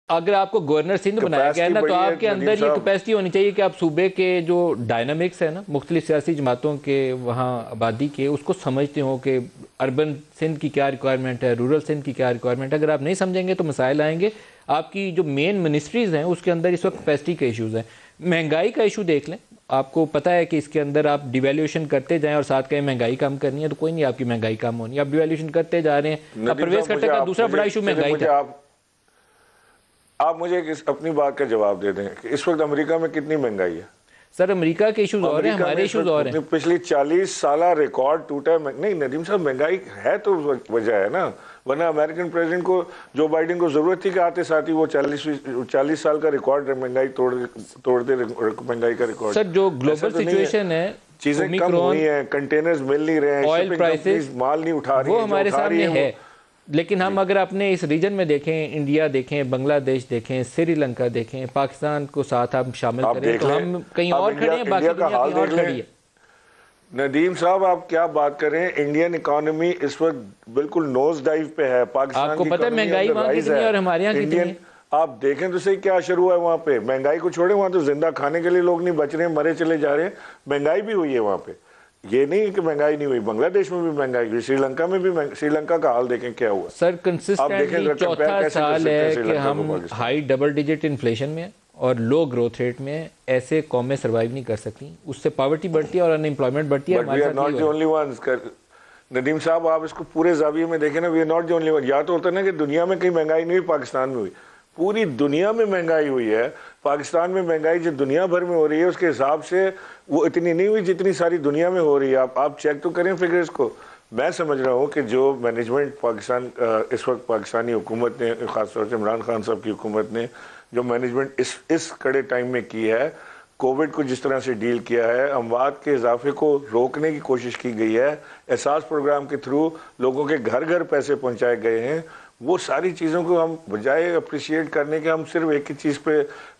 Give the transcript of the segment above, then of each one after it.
अगर आपको गवर्नर सिंध बनाया गया है ना, तो आपके अंदर ये कैपेसिटी होनी चाहिए कि आप सूबे के जो डायनामिक्स है ना, मुख्तलिफ सियासी जमातों के, वहाँ आबादी के, उसको समझते हो कि अर्बन सिंध की क्या रिक्वायरमेंट है, रूरल सिंध की क्या रिक्वायरमेंट है। अगर आप नहीं समझेंगे तो मसाइल आएंगे। आपकी जो मेन मिनिस्ट्रीज़ हैं उसके अंदर इस वक्त कैपेसिटी के इशूज़ हैं। महंगाई का इशू देख लें, आपको पता है कि इसके अंदर आप डिवैल्यूएशन करते जाएं और साथ कहें महंगाई कम करनी है, तो कोई नहीं आपकी महंगाई कम होनी, आप डिवैल्यूएशन करते जा रहे हैं। अब परवेज खट्टर का दूसरा बड़ा इशू महंगाई था। आप मुझे अपनी बात का जवाब दे दें कि इस वक्त अमेरिका में कितनी महंगाई है? सर अमेरिका के इशूज और हैं, हमारे इशूज और हैं। पिछली 40 साल रिकॉर्ड टूटा है। नहीं नदीम साहब, महंगाई है तो वजह है ना, वरना अमेरिकन प्रेसिडेंट को, जो बाइडेन को जरूरत थी कि आते साथ ही वो 40 साल का रिकॉर्ड महंगाई तोड़ते महंगाई का रिकॉर्ड। सर जो ग्लोबल सिचुएशन है, चीजें कम हुई हैं, कंटेनर्स मिल नहीं रहे हैं, ऑयल प्राइसेस माल नहीं उठा रही, वो हमारे सामने है। लेकिन हम अगर अपने इस रीजन में देखें, इंडिया देखें, बांग्लादेश देखें, श्रीलंका देखें, पाकिस्तान को साथ आप शामिल करें, तो हम कहीं और खड़े हैं, बाकी दुनिया कहीं और खड़ी है। नदीम साहब आप क्या बात करें, इंडियन इकोनॉमी इस वक्त बिल्कुल नोज डाइव पे है। पाकिस्तान आपको पता है महंगाई वहाँ कितनी है और हमारे यहाँ कितनी है? आप देखें तो सही क्या शुरू हुआ है वहाँ पे। महंगाई को छोड़े, वहाँ तो जिंदा खाने के लिए लोग नहीं बच रहे, मरे चले जा रहे हैं। महंगाई भी हुई है वहाँ पे, ये नहीं कि महंगाई नहीं हुई। बांग्लादेश में भी महंगाई हुई, श्रीलंका में भी। श्रीलंका का हाल देखें क्या हुआ। सर कंसिस्टेंटली चौथा साल है कि हम हाई डबल डिजिट इन्फ्लेशन में और लो ग्रोथ रेट में, ऐसे कौमें सर्वाइव नहीं कर सकती। उससे पॉवर्टी बढ़ती है और अनएम्प्लॉयमेंट बढ़ती है। नदीम साहब आप इसको पूरे जाविये में देखें ना, we are not the only one. या तो होता है ना कि दुनिया में कहीं महंगाई नहीं हुई, पाकिस्तान में हुई। पूरी दुनिया में महंगाई हुई है। पाकिस्तान में महंगाई जो दुनिया भर में हो रही है उसके हिसाब से वो इतनी नहीं हुई जितनी सारी दुनिया में हो रही है। आप चेक तो करें फिगर्स को। मैं समझ रहा हूँ कि जो मैनेजमेंट पाकिस्तान इस वक्त पाकिस्तानी हुकूमत ने, खासतौर से इमरान खान साहब की हुकूमत ने जो मैनेजमेंट इस कड़े टाइम में की है, कोविड को जिस तरह से डील किया है, अमवात के इजाफे को रोकने की कोशिश की गई है, एहसास प्रोग्राम के थ्रू लोगों के घर घर पैसे पहुंचाए गए हैं, वो सारी चीज़ों को हम बजाय अप्रिशिएट करने के हम सिर्फ एक ही चीज़ पे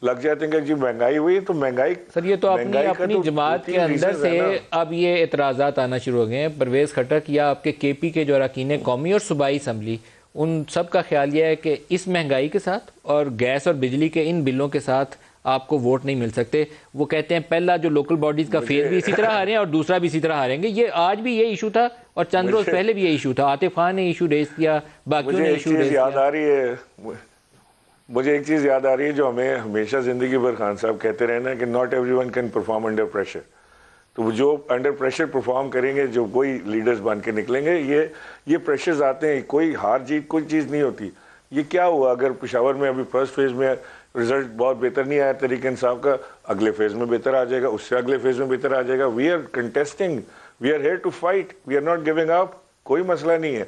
लग जाते हैं कि जी महंगाई हुई तो महंगाई। सर ये तो अपनी जमात के अंदर से अब ये एतराज़ात आना शुरू हो गए हैं। परवेज खट्टर या आपके केपी के जो अरकान कौमी और सूबाई असम्बली, उन सब का ख्याल यह है कि इस महंगाई के साथ और गैस और बिजली के इन बिलों के साथ आपको वोट नहीं मिल सकते। वो कहते हैं पहला जो लोकल बॉडीज का फेज भी इसी तरह हारे हैं और दूसरा भी इसी तरह हारेंगे। ये आज भी ये इशू था और चंद रोज पहले भी ये इशू था। आतिफ खान ने इशू रेज किया, बाकियों ने इशू रेज किया। मुझे एक चीज़ याद आ रही है जो हमें हमेशा ज़िंदगी भर खान साहब कहते रहे ना कि not everyone can perform under pressure. तो जो अंडर प्रेशर परफॉर्म करेंगे, जो कोई लीडर्स बन के निकलेंगे, ये प्रेशर्स आते हैं। कोई हार जीत कोई चीज़ नहीं होती। ये क्या हुआ, अगर पेशावर में अभी फर्स्ट फेज में रिजल्ट बहुत बेहतर नहीं आया तहरीक इंसाफ का, अगले फेज में बेहतर आ जाएगा, उससे अगले फेज में बेहतर आ जाएगा। We are contesting, we are here to fight, we are not giving up. कोई मसला नहीं है।